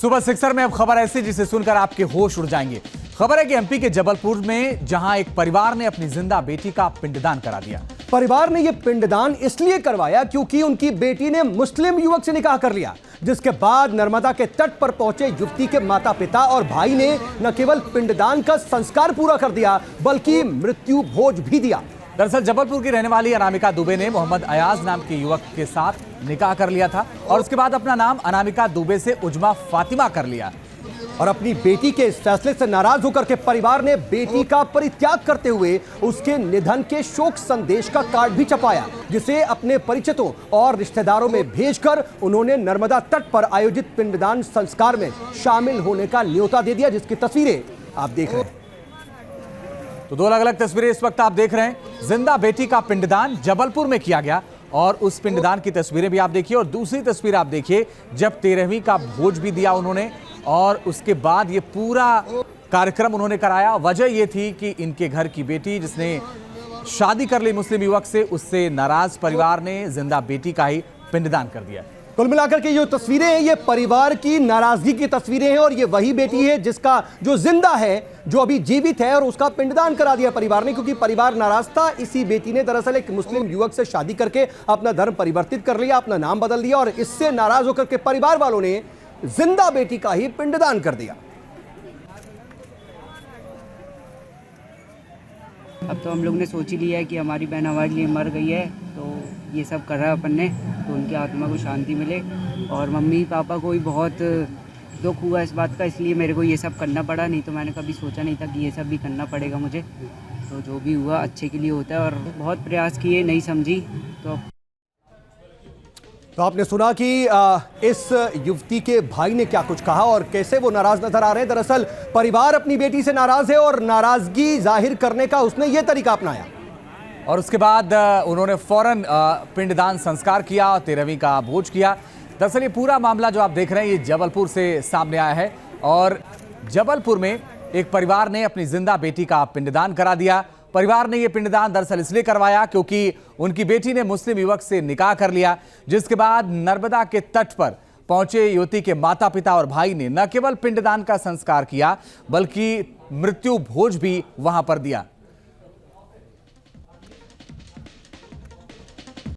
सुबह सिक्सर में अब खबर ऐसी जिसे सुनकर आपके होश उड़ जाएंगे। खबर है कि एमपी के जबलपुर में जहां एक परिवार ने अपनी जिंदा बेटी का पिंडदान करा दिया। परिवार ने यह पिंडदान इसलिए करवाया क्योंकि उनकी बेटी ने मुस्लिम युवक से निकाह कर लिया, जिसके बाद नर्मदा के तट पर पहुंचे युवती के माता पिता और भाई ने न केवल पिंडदान का संस्कार पूरा कर दिया बल्कि मृत्यु भोज भी दिया। दरअसल जबलपुर की रहने वाली अनामिका दुबे ने मोहम्मद अयाज नाम के युवक के साथ निकाह कर लिया था और उसके बाद अपना नाम अनामिका दुबे से उजमा फातिमा कर लिया। और अपनी बेटी के इस फैसले से नाराज होकर के परिवार ने बेटी का परित्याग करते हुए उसके निधन के शोक संदेश का कार्ड भी छपाया, जिसे अपने परिचितों और रिश्तेदारों में भेजकर उन्होंने नर्मदा तट पर आयोजित पिंडदान संस्कार में शामिल होने का न्योता दे दिया, जिसकी तस्वीरें आप देख रहे हैं। तो दो अलग अलग तस्वीरें इस वक्त आप देख रहे हैं। जिंदा बेटी का पिंडदान जबलपुर में किया गया और उस पिंडदान की तस्वीरें भी आप देखिए और दूसरी तस्वीर आप देखिए जब 13वीं का भोज भी दिया उन्होंने और उसके बाद ये पूरा कार्यक्रम उन्होंने कराया। वजह ये थी कि इनके घर की बेटी जिसने शादी कर ली मुस्लिम युवक से, उससे नाराज परिवार ने जिंदा बेटी का ही पिंडदान कर दिया। कुल मिलाकर के जो तस्वीरें हैं ये परिवार की नाराजगी की तस्वीरें हैं और ये वही बेटी है जिसका जो जिंदा है, जो अभी जीवित है, और उसका पिंडदान करा दिया परिवार ने, क्योंकि परिवार नाराज था। इसी बेटी ने दरअसल एक मुस्लिम युवक से शादी करके अपना धर्म परिवर्तित कर लिया, अपना नाम बदल दिया और इससे नाराज होकर के परिवार वालों ने जिंदा बेटी का ही पिंडदान कर दिया। अब तो हम लोग ने सोच ही लिया है कि हमारी बहन हमारे लिए मर गई है, तो ये सब कर रहा है अपन ने, तो उनकी आत्मा को शांति मिले। और मम्मी पापा को भी बहुत दुख हुआ इस बात का, इसलिए मेरे को ये सब करना पड़ा, नहीं तो मैंने कभी सोचा नहीं था कि ये सब भी करना पड़ेगा मुझे। तो जो भी हुआ अच्छे के लिए होता है और बहुत प्रयास किए, नहीं समझी तो आपने सुना कि इस युवती के भाई ने क्या कुछ कहा और कैसे वो नाराज नजर आ रहे हैं। दरअसल परिवार अपनी बेटी से नाराज है और नाराजगी जाहिर करने का उसने ये तरीका अपनाया और उसके बाद उन्होंने फौरन पिंडदान संस्कार किया और 13वीं का भोज किया। दरअसल ये पूरा मामला जो आप देख रहे हैं ये जबलपुर से सामने आया है और जबलपुर में एक परिवार ने अपनी जिंदा बेटी का पिंडदान करा दिया। परिवार ने यह पिंडदान दरअसल इसलिए करवाया क्योंकि उनकी बेटी ने मुस्लिम युवक से निकाह कर लिया, जिसके बाद नर्मदा के तट पर पहुंचे युवती के माता पिता और भाई ने न केवल पिंडदान का संस्कार किया बल्कि मृत्यु भोज भी वहां पर दिया।